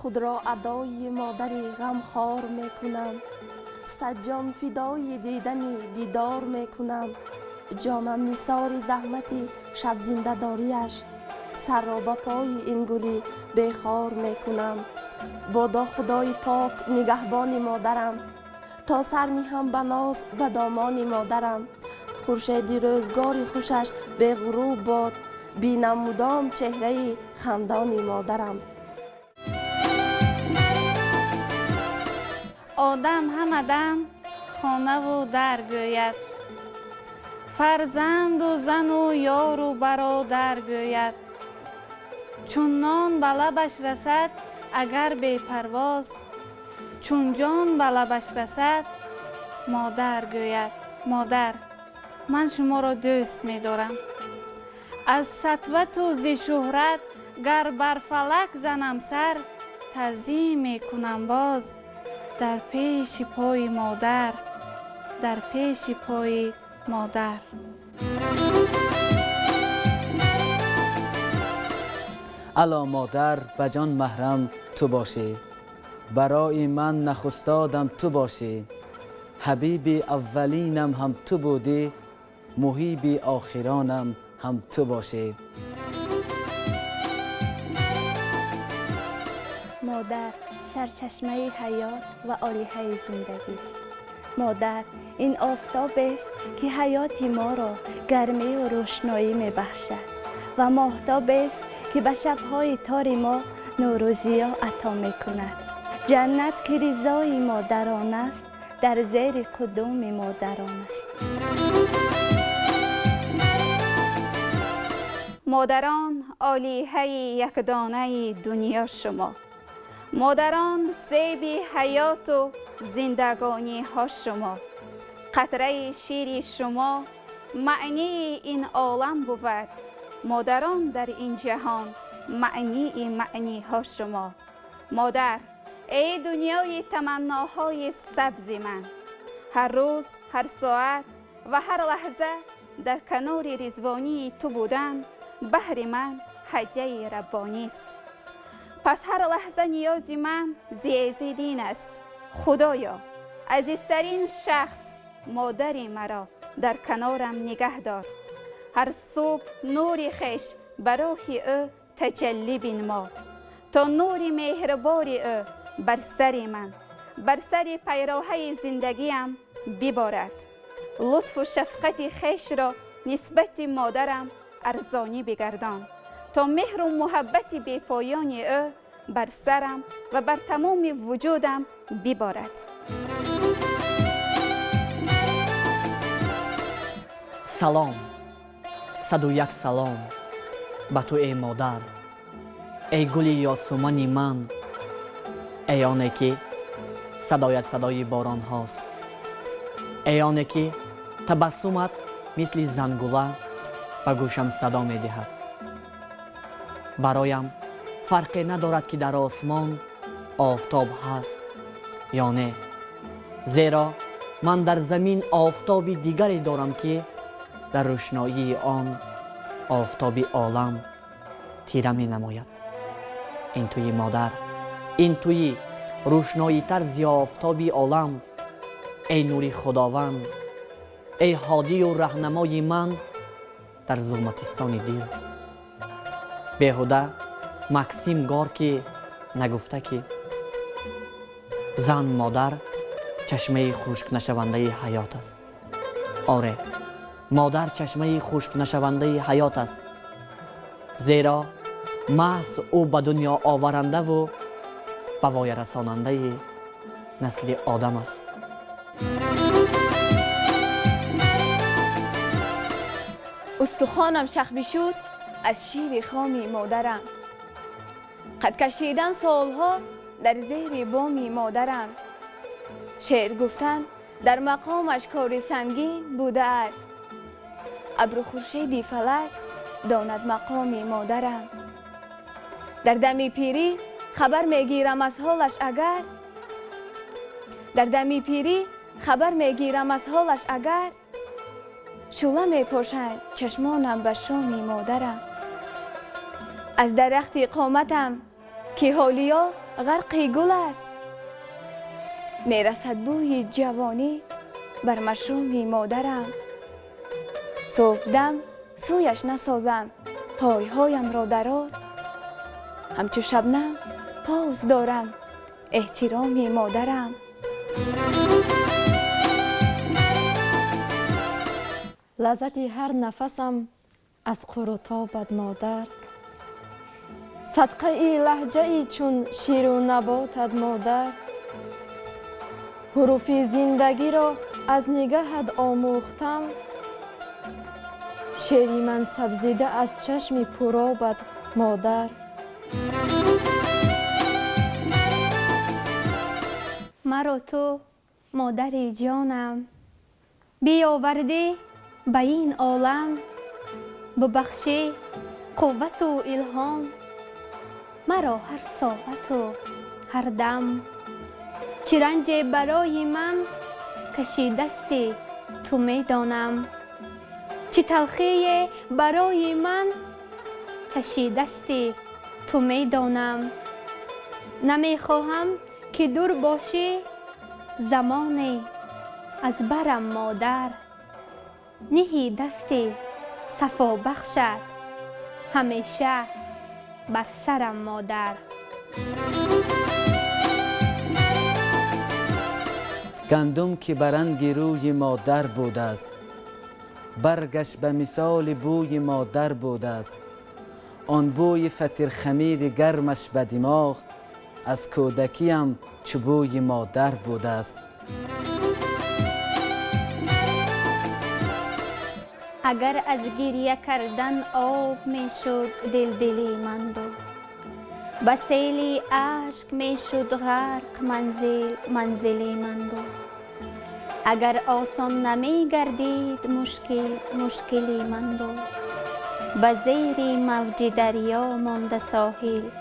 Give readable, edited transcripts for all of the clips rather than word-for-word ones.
خود را ادای مادری غمخوار میکنم، صد جان فدای دیدن دیدار میکنم. جانم نثار زحمتی شب زنده داریش، سر را به پای این گلی بخار میکنم. بادا خدای پاک نگهبان مادرم، تا سر نهم به ناز به دامان مادرم. خورشید روزگار خوشش به غروب باد، بینم مدام چهره خندان مادرم. آدم همدم خانه و در گوید، فرزند و زن و یار و برادر گوید. چون نان به لبش رسد اگر بی پرواز، چون جان به لبش رسد مادر گوید. مادر، من شما را دوست می دارم. از سطوت و ز شهرت گر بر فلک زنم سر، تعظیم می کنم باز در پیش پای مادر، در پیش پای مادر. الا مادر به جان محرم تو باشی، برای من نخستادم تو باشی. حبیب اولینم هم تو بودی، محیب آخرانم هم تو باشی. مادر سرچشمه حیات و عالیه زندگی است. مادر این آفتاب است که حیات ما را گرمی و روشنایی می بخشد و ماهتاب است که به شبهای تار ما نوروزی عطا می کند. جنت که رضای مادران است، در زیر قدوم مادران است. مادران عالیه یکدانه دنیا شما، مادران سیب حیات و زندگانی ها شما. قطره شیر شما معنی این عالم بود، مادران در این جهان معنی ها شما. مادر ای دنیای تمناهای سبز من، هر روز هر ساعت و هر لحظه در کنار رضوانی تو بودن بهر من هدیه ربانی است. پس هر لحظه نیازی من زیزیدین است. خدایا عزیزترین شخص مادری مرا در کنارم نگه دار. هر صبح نور خویش برای او تجلی بنما، تا نور مهربان او بر سر من، بر سر پیراهه زندگیم ببارد. لطف و شفقت خویش را نسبت مادرم ارزانی بگردان، تا مهر و محبت بی پایان او بر سرم و بر تمام وجودم ببارد. سلام، 101 سلام به تو ای مادر، ای گلی یاسمنی من، ای آنی که صدایت صدای باران هاست، ای آنی که تبسمت مثل زنگوله به گوشم صدا می دهد. برایم فرقی ندارد که در آسمان آفتاب هست یا نه، زیرا من در زمین آفتابی دیگری دارم که در روشنایی آن آفتابی عالم تیره می نماید. این توی مادر، این توی روشنایی تر ز آفتابی عالم، ای نوری خداوند، ای هادی و رهنمای من در ظلمتستان دل. بیهوده مکسیم گارکی نگفته که زن مادر چشمه خشک نشونده حیات است. آره، مادر چشمه خشک نشونده حیات است، زیرا محض او به دنیا آورنده و به وای رساننده نسل آدم است. استخوانم شخمی شد از شیر خامی مادرم، قد کشیدم سالها در زیر بامی مادرم. شعر گفتن در مقامش کار سنگین بوده است، ابر خورشیدی فلک داند مقام مادرم. در دمی پیری خبر میگیرم از حالش اگر، در دمی پیری خبر میگیرم از حالش اگر، شعله میپاشند چشمانم به شامی مادرم. از درخت قامتم که حالیا غرق گل است. میرسد بوی جوانی بر مشروم مادرم. صبح دم سویش نسازم پایهایم را دراز. همچو شبنم پاس دارم احترام مادرم. لذت هر نفسم از قروتابت مادر. صدقه ای لهجه ای چون شیر و نباتت مادر. حروف زندگی را از نگهت آموختم. شعری من سبزیده از چشم پرآبت مادر. مرا تو مادر جانم بیاورده به این عالم. ببخشی قوت و الهام مرا هر ساعت و هر دم. چه رنج برای من کشیدستی تو میدانم. چه تلخی برای من چشیدستی تو میدانم. نمیخواهم که دور باشی زمانی از برم مادر. نهی دستی صفا بخشت همیشه بر سرم مادر. گندم که برنگ روی مادر بوده است، برگشت به مثال بوی مادر بوده است. آن بوی فطیر خمیر گرمش به دماغ، از کودکیم چو بوی مادر بوده است. اگر از گریه کردن آب می شد دلی من بود. به سیلی اشک می شد غرق منزلی من بود. اگر آسان نمی گردید مشکلی من بود. به زیر موج دریا مانده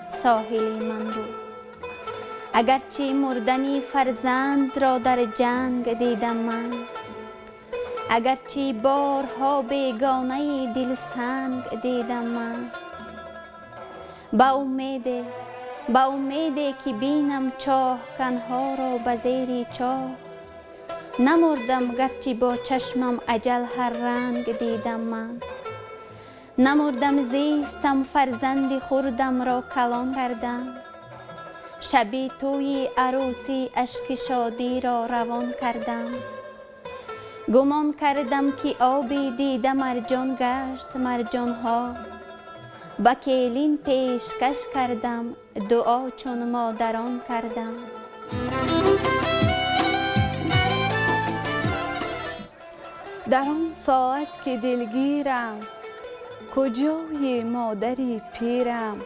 ساحلی من بود. اگرچه مردنی فرزند را در جنگ دیدم من. اگرچه بارها بیگانه دل سنگ دیدم من. با امیدی که بینم چاه کنها را به زیر چاه. نمردم گرچه با چشمم اجل هر رنگ دیدم من. نمردم زیستم فرزند خردم را کلان کردم. شبی توی عروسی اشک شادی را روان کردم. گمان کردم که آبی دیده مرجان گشت مرجان ها. به کلین پیشکش کردم دعا چون مادران کردم. در آن ساعت که دلگیرم کجای مادری پیرم.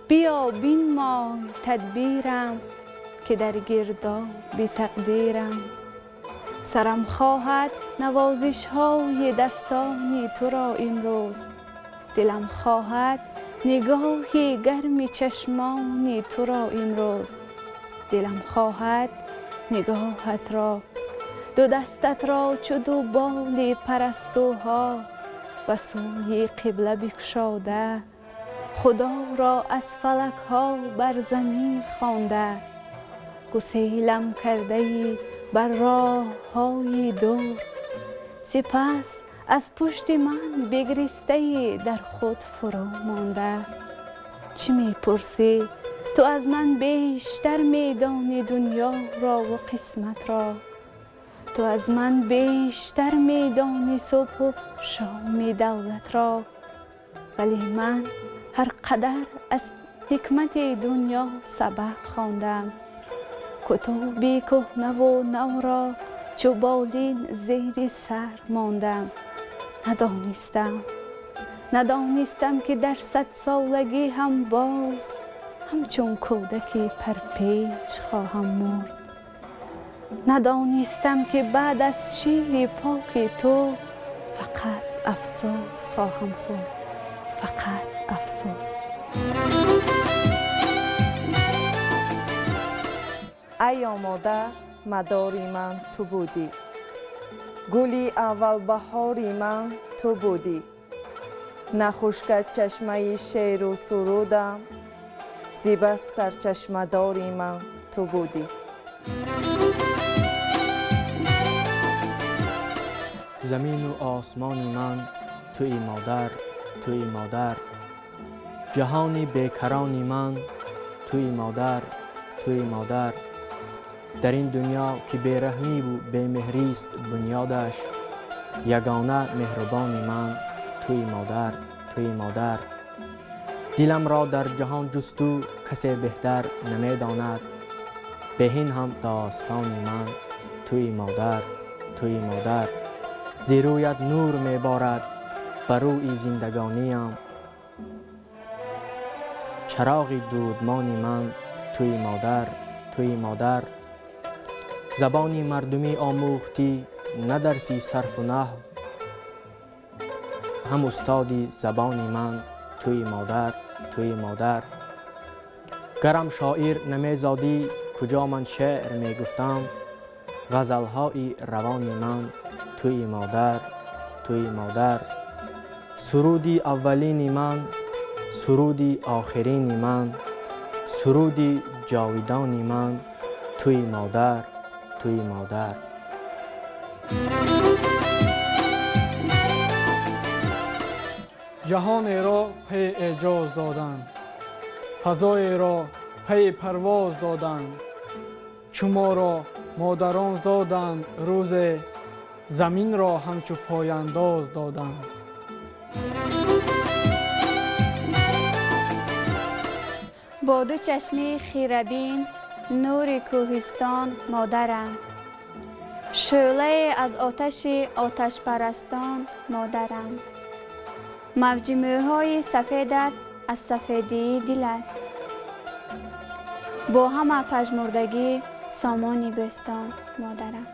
بیا بنمای تدبیرم که در گرداب تقدیرم. سرم خواهد نوازش های دستان تو را امروز. دلم خواهد نگاه گرم چشمان تو را امروز. دلم خواهد نگاهت را دو دستت را چو دو بال پرستوها و سوی قبله بگشاده. خدا را از فلک ها بر زمین خوانده. گسیلم کرده ای بر راه های دور. سپس از پشت من بگریسته ای در خود فرو مانده. چی می پرسی تو از من بیشتر میدانی دنیا را و قسمت را. تو از من بیشتر میدانی صبح و شام دولت را. ولی من هر قدر از حکمت دنیا سبق خواندم. کتب کهنه و نو را چو بالین زیر سر ماندم. ندانستم که در 100 سالگی هم باز همچون کودکی پرپیچ خواهم مرد. ندانستم که بعد از شیر پاک تو فقط افسوس خواهم خورد. فقط افسوس. ای مادر مداری من تو بودی. گلی اول بهاری من تو بودی. نخشکد چشمه شیر و سرودم. زیبا سرچشمه‌داری من تو بودی. زمین و آسمانی من توی مادر، توی مادر. جهانی بیکرانی من توی مادر، توی مادر. در این دنیا که بیرحمی و بیمهری است بنیادش، یگانه مهربانی من توی مادر، توی مادر. دلم را در جهان جستو کسی بهتر نمیداند، بهین هم داستانی من توی مادر، توی مادر. زیرویت نور میبارد بر روی زندگانیم، چراغی دودمانی من توی مادر، توی مادر. زبانی مردمی آموختی نه درسی صرف و نحو، هم استادی زبانی من توی مادر، توی مادر. گرم شاعر نمیزادی کجا من شعر میگفتم، غزلهای روانی من توی مادر، توی مادر. سرودی اولینی من، سرودی آخرینی من، سرودی جاویدانی من توی مادر، توی مادر. جهان را پی اعجاز دادن، فضای را پی پرواز دادن. چو ما را مادران دادند روز، زمین را همچو پایانداز دادند. با دو چشم خیره‌بین نور کوهستان مادرم، شعله از آتش آتش پرستان مادرم. موج موهای سفیدت از سفیدی دل است، با همه پژمردگی سامان بستان مادرم.